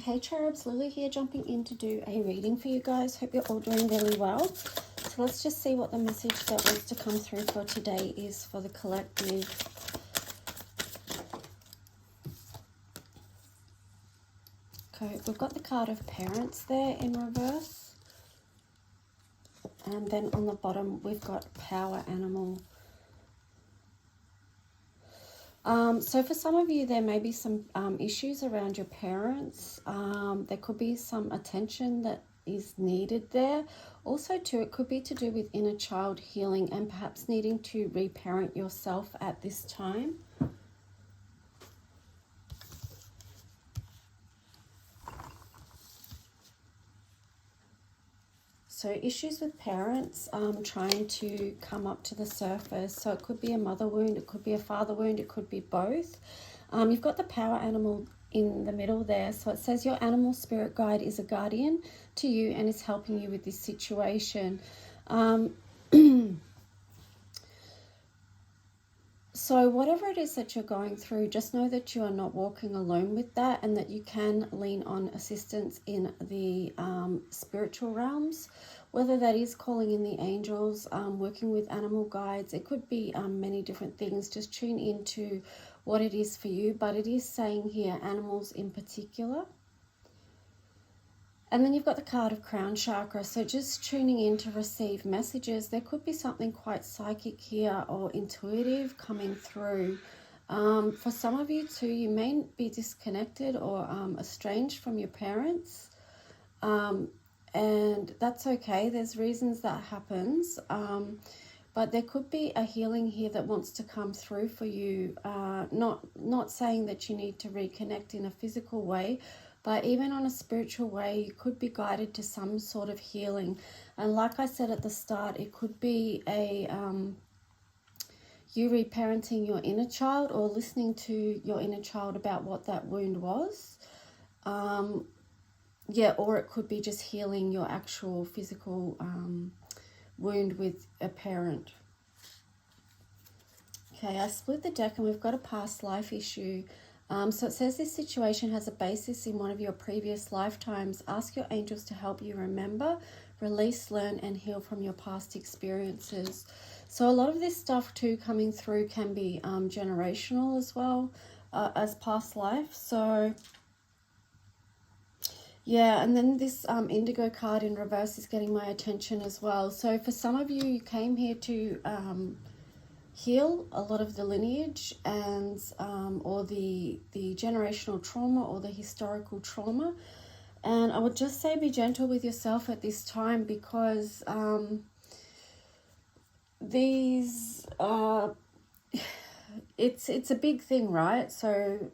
Hey cherubs, Lily here, jumping in to do a reading for you guys. Hope you're all doing really well. So let's just see what the message that wants to come through for today is for the collective. Okay, we've got the card of parents there in reverse. And then on the bottom, we've got power animal. So for some of you, there may be some issues around your parents. There could be some attention that is needed there. Also, too, it could be to do with inner child healing and perhaps needing to reparent yourself at this time. So issues with parents trying to come up to the surface. So it could be a mother wound, it could be a father wound, it could be both. You've got the power animal in the middle there. So it says your animal spirit guide is a guardian to you and is helping you with this situation. So whatever it is that you're going through, just know that you are not walking alone with that and that you can lean on assistance in the spiritual realms, whether that is calling in the angels, working with animal guides. It could be many different things. Just tune into what it is for you, but it is saying here animals in particular. And then you've got the card of crown chakra. So just tuning in to receive messages. There could be something quite psychic here or intuitive coming through. For some of you too, you may be disconnected or estranged from your parents. And that's okay. There's reasons that happens. But there could be a healing here that wants to come through for you. Not saying that you need to reconnect in a physical way, but even on a spiritual way, you could be guided to some sort of healing. And like I said at the start, it could be you reparenting your inner child or listening to your inner child about what that wound was. Or it could be just healing your actual physical wound with a parent. Okay, I split the deck and we've got a past life issue. So it says this situation has a basis in one of your previous lifetimes. Ask your angels to help you remember, release, learn, and heal from your past experiences. So a lot of this stuff too coming through can be generational as well as past life. So yeah, and then this indigo card in reverse is getting my attention as well. So for some of you, you came here to heal a lot of the lineage and or the generational trauma or the historical trauma. And I would just say be gentle with yourself at this time, because it's a big thing, right? So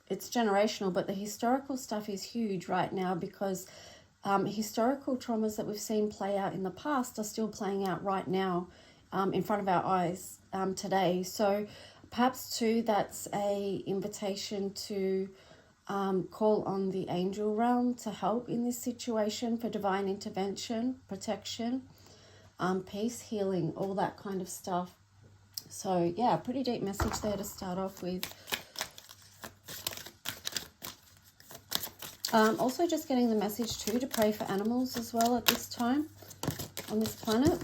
it's generational, but the historical stuff is huge right now, because historical traumas that we've seen play out in the past are still playing out right now in front of our eyes today. So perhaps too, that's a invitation to call on the angel realm to help in this situation for divine intervention, protection, peace, healing, all that kind of stuff. So yeah, pretty deep message there to start off with. Also just getting the message too to pray for animals as well at this time on this planet.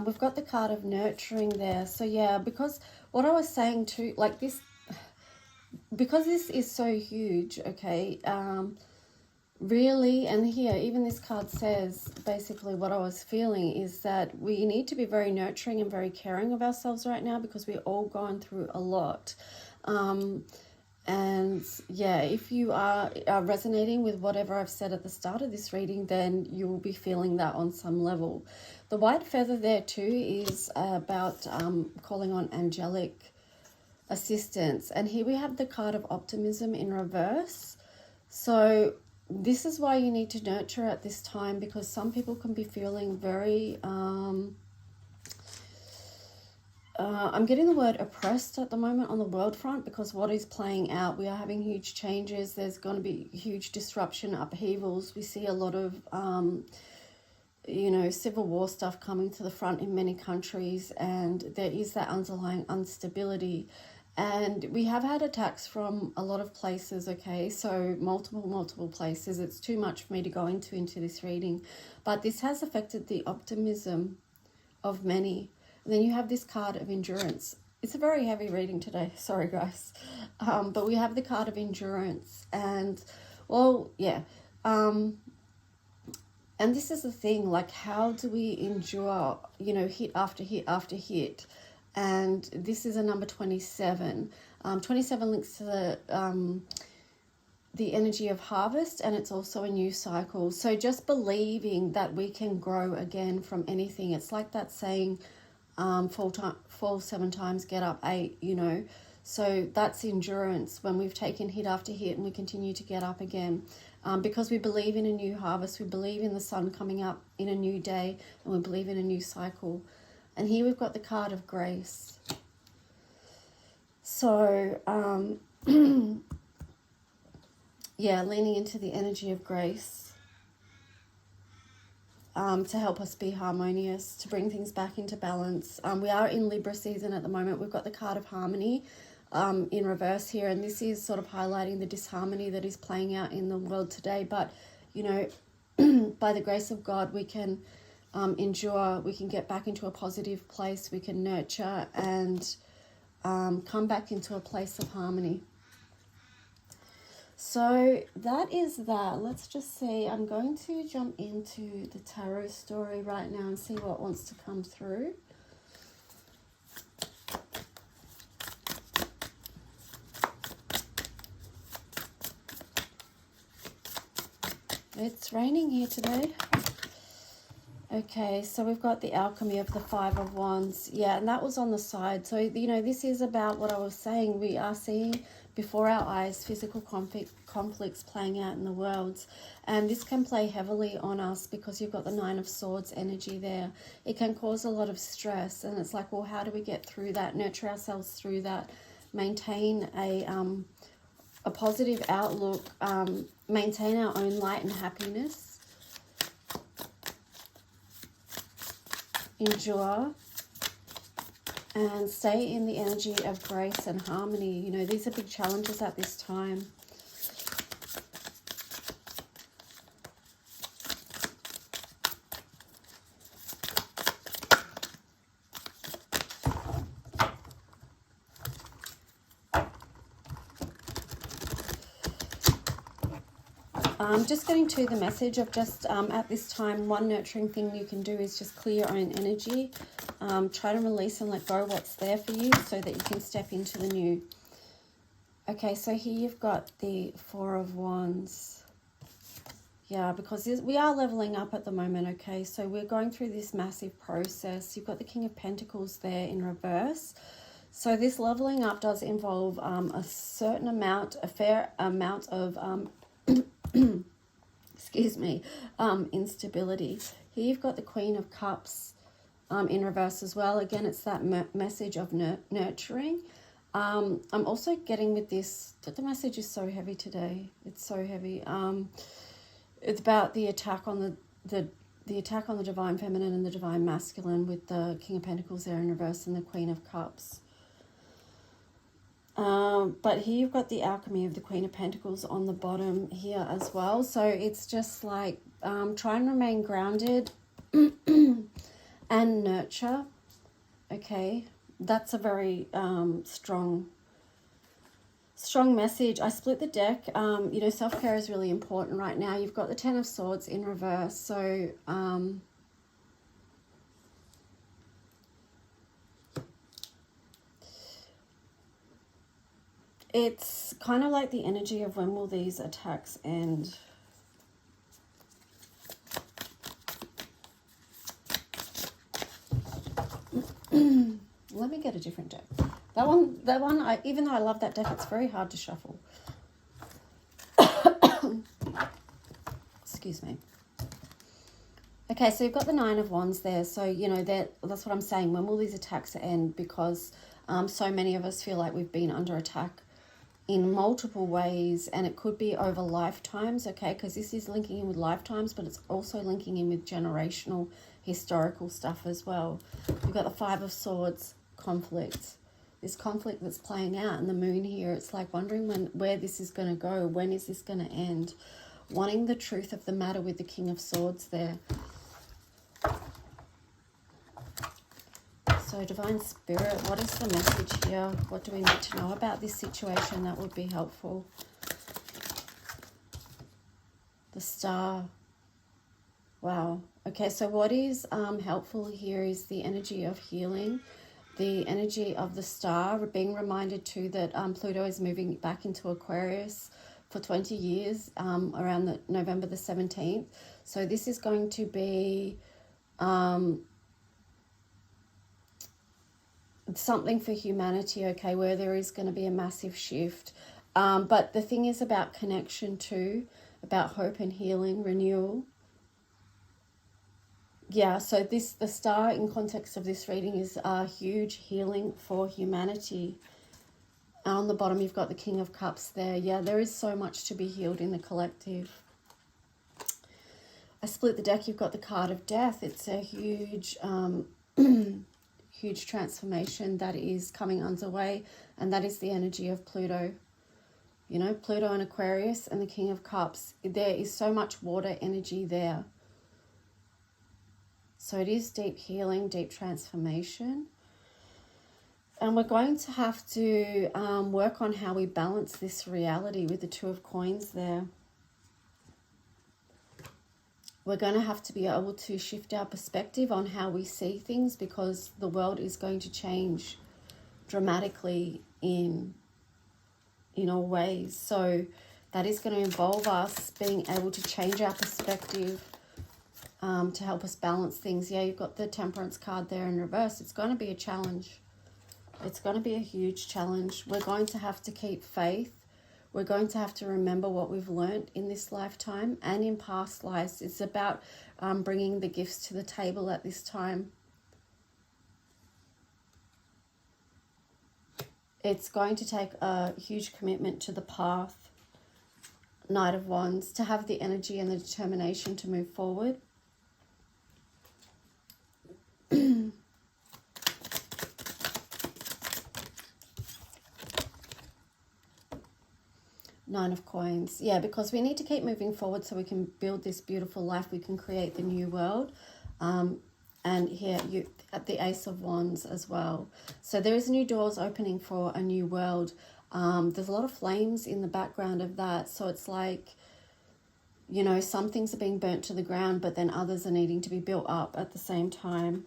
We've got the card of nurturing there. So yeah, because what I was saying too, like this, because this is so huge, okay, really, and here, even this card says, basically what I was feeling is that we need to be very nurturing and very caring of ourselves right now, because we're all going through a lot. And yeah, if you are resonating with whatever I've said at the start of this reading, then you will be feeling that on some level. The white feather there too is about calling on angelic assistance. And here we have the card of optimism in reverse. So this is why you need to nurture at this time, because some people can be feeling very... I'm getting the word oppressed at the moment on the world front, because what is playing out, we are having huge changes. There's going to be huge disruption, upheavals. We see a lot of, civil war stuff coming to the front in many countries, and there is that underlying instability. And we have had attacks from a lot of places, okay? So multiple places. It's too much for me to go into this reading. But this has affected the optimism of many. And then you have this card of endurance. It's a very heavy reading today. Sorry, guys. But we have the card of endurance. And, well, yeah. And this is the thing. Like, how do we endure, you know, hit after hit after hit? And this is a number 27. 27 links to the energy of harvest, and it's also a new cycle. So just believing that we can grow again from anything. It's like that saying, fall 7 times, get up 8, you know. So that's endurance when we've taken hit after hit and we continue to get up again. Because we believe in a new harvest, we believe in the sun coming up in a new day, and we believe in a new cycle. And here we've got the card of grace. So, yeah, leaning into the energy of grace to help us be harmonious, to bring things back into balance. We are in Libra season at the moment. We've got the card of harmony in reverse here. And this is sort of highlighting the disharmony that is playing out in the world today. But, you know, by the grace of God, we can endure, we can get back into a positive place, we can nurture and come back into a place of harmony. So that is that. Let's just see. I'm going to jump into the tarot story right now and see what wants to come through. It's raining here today. Okay, so we've got the alchemy of the 5 of Wands. Yeah, and that was on the side. So, you know, this is about what I was saying. We are seeing before our eyes physical conflicts playing out in the world. And this can play heavily on us because you've got the 9 of Swords energy there. It can cause a lot of stress. And it's like, well, how do we get through that, nurture ourselves through that, maintain a positive outlook, maintain our own light and happiness, endure, and stay in the energy of grace and harmony. You know, these are big challenges at this time. Just getting to the message of just at this time, one nurturing thing you can do is just clear your own energy. Try to release and let go what's there for you so that you can step into the new. Okay, so here you've got the 4 of Wands. Yeah, because we are leveling up at the moment, okay? So we're going through this massive process. You've got the King of Pentacles there in reverse. So this leveling up does involve a certain amount, a fair amount of excuse me, instability. Here you've got the Queen of Cups in reverse as well. Again, it's that message of nurturing. I'm also getting with this, the message is so heavy today. It's so heavy. It's about the attack on the attack on the Divine Feminine and the Divine Masculine with the King of Pentacles there in reverse and the Queen of Cups. But here you've got the alchemy of the Queen of Pentacles on the bottom here as well. So it's just like try and remain grounded and nurture. Okay, that's a very strong message. I split the deck. You know, self-care is really important right now. You've got the 10 of Swords in reverse. So it's kind of like the energy of when will these attacks end? Let me get a different deck. That one, even though I love that deck, it's very hard to shuffle. Excuse me. Okay, so you've got the 9 of Wands there. So, you know, that's what I'm saying. When will these attacks end? Because so many of us feel like we've been under attack in multiple ways, and it could be over lifetimes, okay, because this is linking in with lifetimes, but it's also linking in with generational historical stuff as well. We've got the 5 of Swords, conflict. this conflict that's playing out. And the moon here, it's like wondering where this is going to go. When is this going to end? Wanting the truth of the matter with the King of Swords there. So Divine Spirit, what is the message here? What do we need to know about this situation that would be helpful? The Star. Wow. Okay, so what is helpful here is the energy of healing, the energy of the Star, being reminded too that Pluto is moving back into Aquarius for 20 years around November the 17th. So this is going to be something for humanity, okay, where there is going to be a massive shift. But the thing is about connection too, about hope and healing, renewal. Yeah, so the Star in context of this reading is huge healing for humanity. On the bottom, you've got the King of Cups there. Yeah, there is so much to be healed in the collective. I split the deck. You've got the card of Death. It's a huge, huge transformation that is coming underway, and that is the energy of Pluto. You know, Pluto and Aquarius and the King of Cups. There is so much water energy there. So it is deep healing, deep transformation. And we're going to have to work on how we balance this reality with the Two of Coins there. We're going to have to be able to shift our perspective on how we see things, because the world is going to change dramatically in all ways. So that is going to involve us being able to change our perspective to help us balance things. Yeah, you've got the Temperance card there in reverse. It's going to be a challenge. It's going to be a huge challenge. We're going to have to keep faith. We're going to have to remember what we've learned in this lifetime and in past lives. It's about bringing the gifts to the table at this time. It's going to take a huge commitment to the path. Knight of Wands, to have the energy and the determination to move forward. Nine of Coins. Yeah, because we need to keep moving forward so we can build this beautiful life. We can create the new world. And here you at the Ace of Wands as well. So there is new doors opening for a new world. There's a lot of flames in the background of that. So it's like, you know, some things are being burnt to the ground, but then others are needing to be built up at the same time.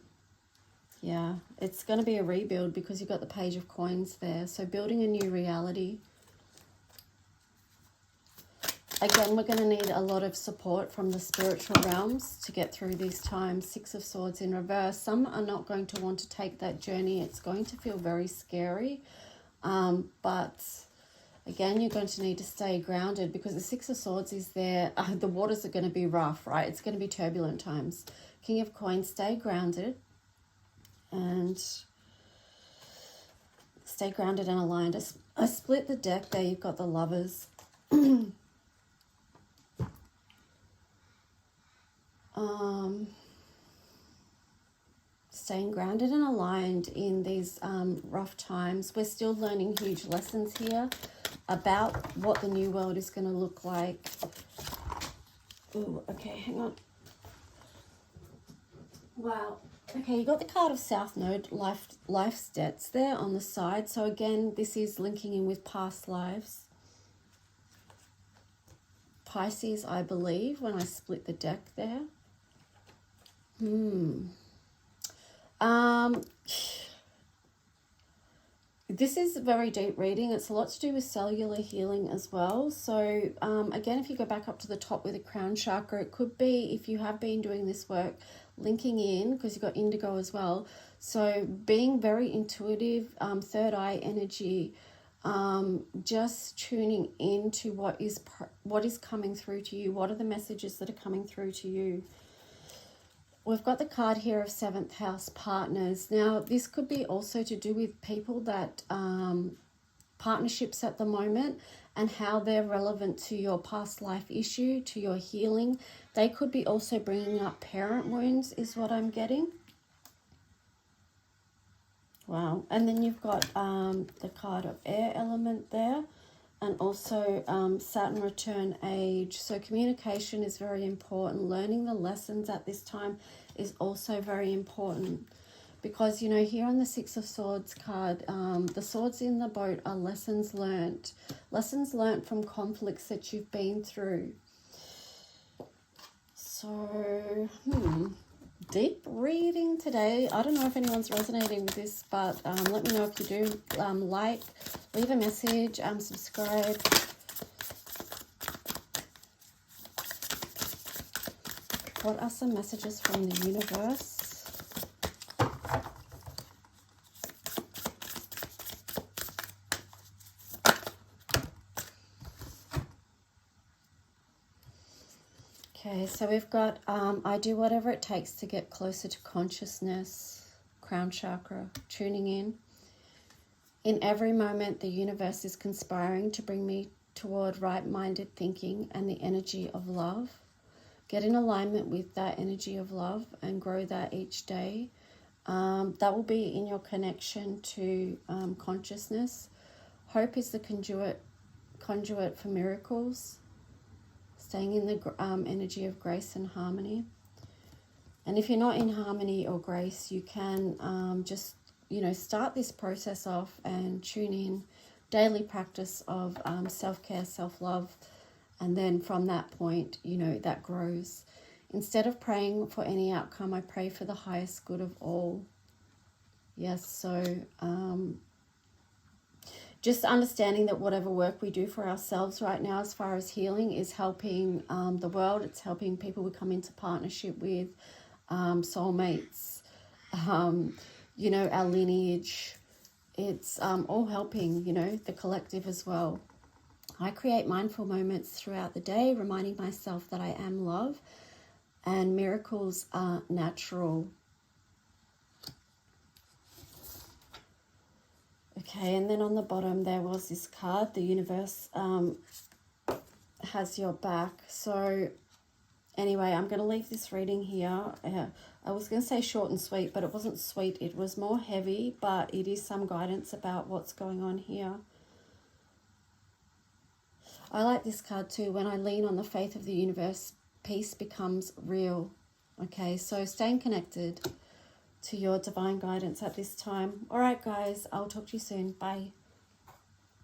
Yeah, it's going to be a rebuild because you've got the Page of Coins there. So building a new reality. Again, we're going to need a lot of support from the spiritual realms to get through these times. Six of Swords in reverse. Some are not going to want to take that journey. It's going to feel very scary. But again, you're going to need to stay grounded because the Six of Swords is there. The waters are going to be rough, right? It's going to be turbulent times. King of Coins, stay grounded. And stay grounded and aligned. I split the deck there. You've got the Lovers. Staying grounded and aligned in these rough times. We're still learning huge lessons here about what the new world is going to look like. Oh, okay, hang on. Wow. Okay, you got the card of South Node, life's debts there on the side. So again, this is linking in with past lives. Pisces, I believe, when I split the deck there. This is a very deep reading. It's a lot to do with cellular healing as well. So again, if you go back up to the top with the crown chakra, it could be, if you have been doing this work, linking in, because you've got indigo as well. So being very intuitive, third eye energy, just tuning into what is coming through to you. What are the messages that are coming through to you? We've got the card here of 7th house partners. Now, this could be also to do with people that, partnerships at the moment and how they're relevant to your past life issue, to your healing. They could be also bringing up parent wounds is what I'm getting. Wow. And then you've got the card of air element there, and also Saturn return age. So communication is very important. Learning the lessons at this time is also very important, because, you know, here on the Six of Swords card, the swords in the boat are lessons learnt from conflicts that you've been through. So, deep reading today. I don't know if anyone's resonating with this, but let me know if you do. Like, leave a message, subscribe. What are some messages from the universe? Okay, so we've got, I do whatever it takes to get closer to consciousness, crown chakra, tuning in. In every moment, the universe is conspiring to bring me toward right-minded thinking and the energy of love. Get in alignment with that energy of love and grow that each day. That will be in your connection to consciousness. Hope is the conduit for miracles. Staying in the energy of grace and harmony. And if you're not in harmony or grace, you can just, you know, start this process off and tune in. Daily practice of self-care, self-love. And then from that point, you know, that grows. Instead of praying for any outcome, I pray for the highest good of all. Yes, so just understanding that whatever work we do for ourselves right now as far as healing is helping the world. It's helping people we come into partnership with, soulmates, you know, our lineage. It's all helping, you know, the collective as well. I create mindful moments throughout the day, reminding myself that I am love and miracles are natural. Okay, and then on the bottom there was this card, the universe has your back. So anyway, I'm going to leave this reading here. I was going to say short and sweet, but it wasn't sweet. It was more heavy, but it is some guidance about what's going on here. I like this card too. When I lean on the faith of the universe, peace becomes real. Okay, so staying connected to your divine guidance at this time. All right, guys, I'll talk to you soon. Bye.